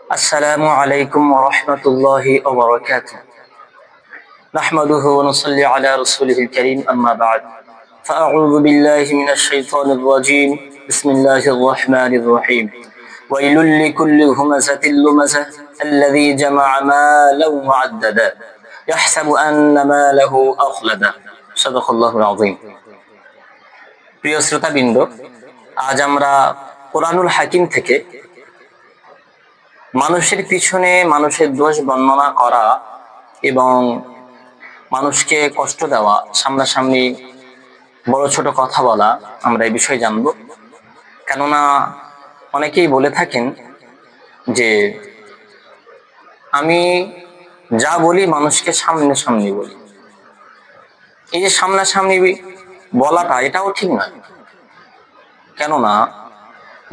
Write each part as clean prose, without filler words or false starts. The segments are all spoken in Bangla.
السلام عليكم ورحمة الله وبركاته. نحمده ونصلي على رسوله الكريم أما بعد. فأعوذ بالله من الشيطان الرجيم. بسم الله الرحمن الرحيم. ويل لكل همزة لمزة الذي جمع مالا وعددا يحسب أن ماله أخلدا. صدق الله العظيم. প্রিয় শ্রোতাবৃন্দ, আজ আমরা কোরআনুল হাকিম থেকে মানুষের পিছনে মানুষের দোষ বর্ণনা করা এবং মানুষকে কষ্ট দেওয়া, সামনাসামনি বড় ছোট কথা বলা, আমরা এই বিষয়ে জানব। কেননা অনেকেই বলে থাকেন যে আমি যা বলি মানুষকে সামনাসামনি বলি। এই যে সামনাসামনি বলাটা এটাও ঠিক নয়। কেননা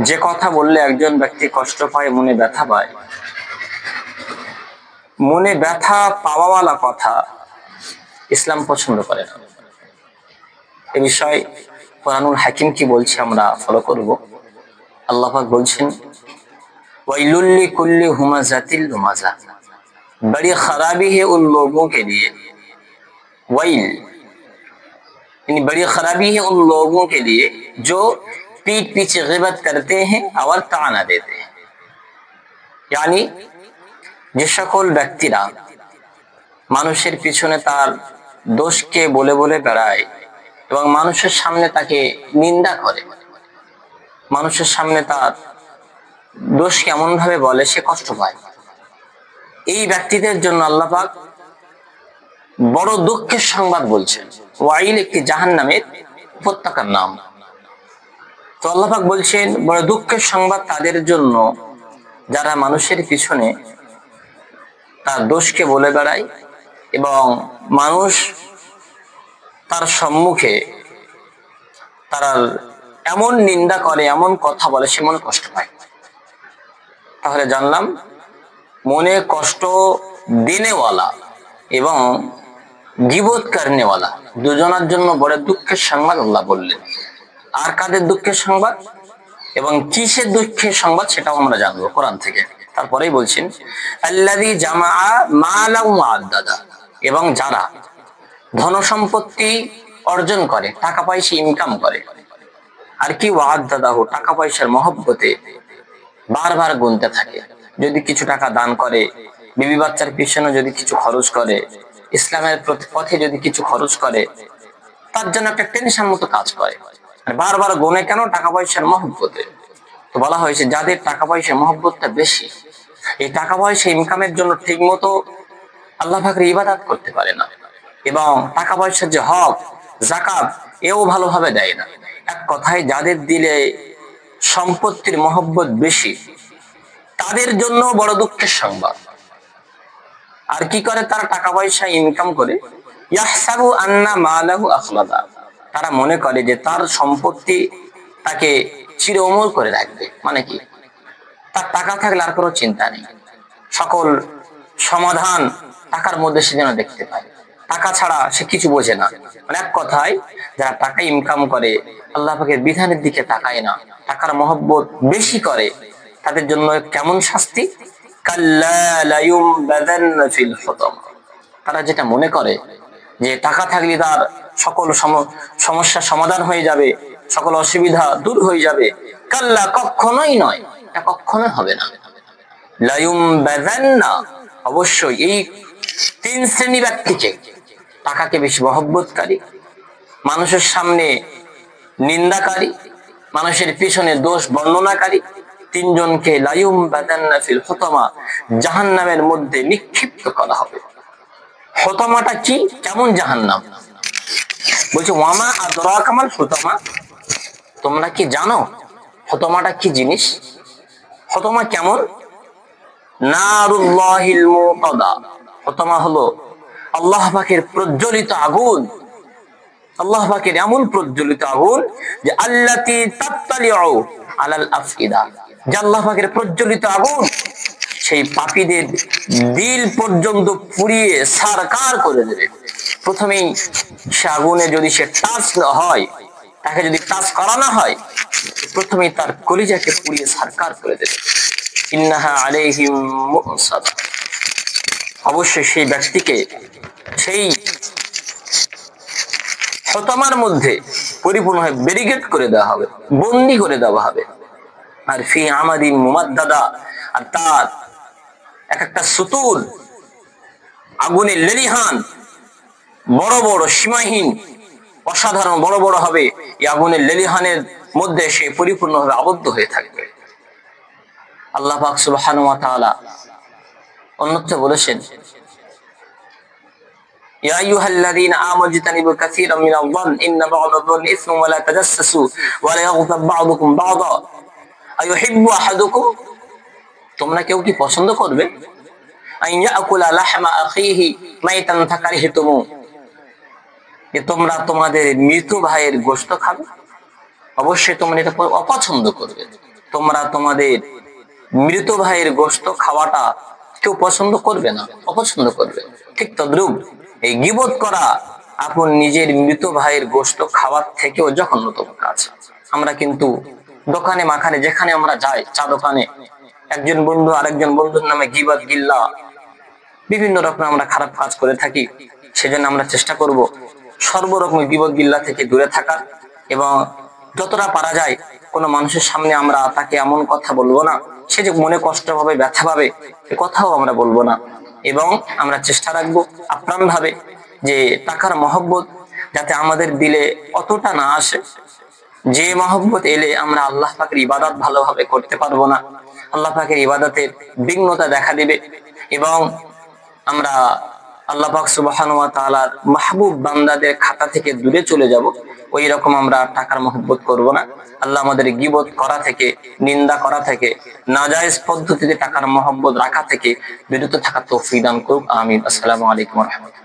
যে কথা বললে একজন ব্যক্তি কষ্ট পায়, মনে ব্যথা পায়, মনে ব্যথা পাওয়াওয়ালা কথা ইসলাম পছন্দ করে না। এ বিষয়ে কোরআনুল হাকিম কি বলছে আমরা ফলো করব। আল্লাহ পাক বলছেন, ওয়াইলুল লিকুল্লি হুমাযাতিল লুমাযা, बड़ी खराबी है उन लोगों के लिए, वाइल यानी बड़ी खराबी है उन लोगों के लिए जो पीठ पीछे गिबत करते हैं और ताना देते हैं। यानी যে সকল ব্যক্তিরা মানুষের পিছনে তার দোষকে বলে বলে বেড়ায় এবং মানুষের সামনে তাকে নিন্দা করে, মানুষের সামনে তার দোষ কেমন ভাবে বলে সে কষ্ট পায়, এই ব্যক্তিদের জন্য আল্লাহ পাক বড় দুঃখের সংবাদ বলছেন। ওয়াইল একটি জাহান্নামের উপত্যকার নাম। তো আল্লাহ পাক বলছেন বড় দুঃখের সংবাদ তাদের জন্য যারা মানুষের পিছনে তার দোষকে বলে বেড়ায় এবং মানুষ তার সম্মুখে তারা এমন নিন্দা করে, এমন কথা বলে সে মনে কষ্ট পায়। তাহলে জানলাম মনে কষ্ট দেনেওয়ালা এবং গীবত করনেওয়ালা দুজনের জন্য বড় দুঃখের সংবাদ আল্লাহ বললেন। আর কাদের দুঃখের সংবাদ এবং কিসের দুঃখের সংবাদ সেটাও আমরা জানবো কোরআন থেকে। তারপরেই বলছেন আল্লাযী জামাআ মালান ওয়া'আদ্দাদা, এবং যারা ধন সম্পত্তি অর্জন করে, টাকা পয়সা ইনকাম করে, আর কি ওয়া'আদ্দাদাহু, টাকা পয়সার মহব্বতে বারবার গুনতে থাকে। যদি কিছু টাকা দান করে, বিবি বাচ্চার পিছনে যদি কিছু খরচ করে, ইসলামের পথে যদি কিছু খরচ করে, তার জন্য একটা টেনশন মতো কাজ করে, বারবার গুনে কেন? টাকা পয়সার মহব্বতে। তো বলা হয়েছে যাদের টাকা পয়সার মহব্বতটা বেশি, এই টাকা পয়সা ইনকামের জন্য ঠিক মতো আল্লাহ পাকের ইবাদত করতে পারে না এবং টাকা পয়সার যে হক যাকাত এও ভালোভাবে দেয় না। এক কথায় যাদের দিলে সম্পত্তির মহব্বত বেশি তাদের জন্য বড় দুঃখের সংবাদ। আর কি করে তারা? টাকা পয়সা ইনকাম করে ইয়াহসাবু আন্না মালাহু আখলাদা, তারা মনে করে যে তার সম্পত্তি তাকে চির অমর করে রাখবে। মানে কি? তার টাকা থাকলে আর কোনো চিন্তা নেই, সকল সমাধান টাকার মধ্যে সে যেন দেখতে পায়, টাকা ছাড়া সে কিছু বোঝে না। মানে এক কথায় যারা টাকা ইনকাম করে আল্লাহ পাকের বিধানের দিকে তাকায় না, টাকার মহব্বত বেশি করে, তাদের জন্য কেমন শাস্তি? কাল্লা লা ইউমবাদান্না ফিল হুতাম, তারা যেটা মনে করে যে টাকা থাকলে তার সকল সমস্যার সমাধান হয়ে যাবে, সকল অসুবিধা দূর হয়ে যাবে। কাল্লা, কখনোই নয়, এটা কখনোই হবে না। লা ইউমবাদান্না, অবশ্যই এই তিন শ্রেণী ব্যক্তিকে, টাকাকে বেশি মহব্বতকারী, মানুষের সামনে নিন্দাকারী, মানুষের পিছনে দোষ বর্ণনাকারী, তিনজনকে লা ইউমবাদান্না ফিল হুতামা, জাহান্নামের মধ্যে নিক্ষিপ্ত করা হবে। হুতামাটা কি? কেমন জাহান্নাম? বলছে ওয়ামা আদরাকা মাল হুতামা, তোমরা কি জানো হুতামাটা কি জিনিস? হুতামা কেমন? নারুল্লাহিল মুকাদা, হুতামা হলো আল্লাহ পাকের প্রজ্বলিত আগুন। আল্লাহ পাকের এমন প্রজ্বলিত আগুন যে আল্লাতী তাত্তালিউ আলাল আফইদা, যে আল্লাহ পাকের প্রজ্বলিত আগুন সেই পাপীদের দিল পর্যন্ত পুড়িয়ে সারকার করে দেবে। প্রথমেই সে আগুনে যদি সে টাচ হয়, তাকে যদি টাচ করানো হয়, প্রথমেই তার কলিজাকে পুড়িয়ে সারকার করে দেবে। ইন্নাহা আলাইহিম মুসাদা, অবশ্যই সেই ব্যক্তিকে সেই হতমার মধ্যে পরিপূর্ণভাবে ব্যারিকেড করে দেওয়া হবে, বন্দী করে দেওয়া হবে। আর ফি আমাদিন মুমাদ্দাদা, আর তার এক একটা সুতুর আগুনের লেলিহান, বড় বড় সীমাহীন অসাধারণ বড় বড় হবে। এই আগুনের লেলিহানের মধ্যে সে পরিপূর্ণভাবে আবদ্ধ হয়ে থাকবে। আল্লাহ পাক সুবহানাহু ওয়া তাআলা অন্যত্র বলেছেন, ইয়া আইয়ুহাল্লাযীনা আমানু ইজতানিবু কাসীরাম মিনাল যান ইন্না বা'দাল যান্নি ইসমুন ওয়া লা তাজাসসাসু ওয়া লা ইয়াগতাব বা'দুকুম বা'দা আইয়ুহিব্বু আহাদুকুম, তোমরা কেউ কি পছন্দ করবে আন ইয়াকুলা লাহমা আখিহি মাইতান ফাকারিহতুমু, যে তোমরা তোমাদের মৃত ভাইয়ের গোশত খাবে? অবশ্যই তোমরা এটা অপছন্দ করবে। তোমরা তোমাদের মৃত ভাইয়ের গোশত খাওয়াটা কেউ পছন্দ করবে না, অপছন্দ করবে। ঠিক তদ্রূপ এই গীবত করা আপন নিজের মৃত ভাইয়ের গোশত খাওয়ার থেকেও জঘন্যতম কাজ। আমরা কিন্তু দোকানে মাখানে যেখানে আমরা যাই, চা দোকানে একজন বন্ধু আরেকজন বন্ধুর নামে গীবত গিল্লা বিভিন্ন রকম আমরা খারাপ কাজ করে থাকি। সেজন্য আমরা চেষ্টা করব সর্বরকমের গীবত গিল্লা থেকে দূরে থাকার, এবং যতটা পারা যায় কোনো মানুষের সামনে আমরা তাকে এমন কথা বলবো না সে যে মনে কষ্ট পাবে, ব্যথা পাবে, এ কথাও আমরা বলবো না। এবং আমরা চেষ্টা রাখবো আপ্রাণ ভাবে যে টাকার মহব্বত যাতে আমাদের দিলে অতটা না আসে, যে মহব্বত এলে আমরা আল্লাহ পাকের ইবাদত ভালোভাবে করতে পারবো না, আল্লাহ পাকের ইবাদতের বিঘ্নতা দেখা দিবে, এবং আমরা আল্লাহ পাক সুবহানাহু ওয়া তাআলার মাহবুব বান্দাদের খাতা থেকে দূরে চলে যাব। ওই রকম আমরা টাকার মহব্বত করব না। আল্লাহ আমাদের গীবত করা থেকে, নিন্দা করা থেকে, নাজায়েজ পদ্ধতিতে টাকার মহব্বত রাখা থেকে বিরত থাকার তৌফিক দান করুক। আমিন। আসসালামু আলাইকুম ওয়া রাহমাতুল্লাহ।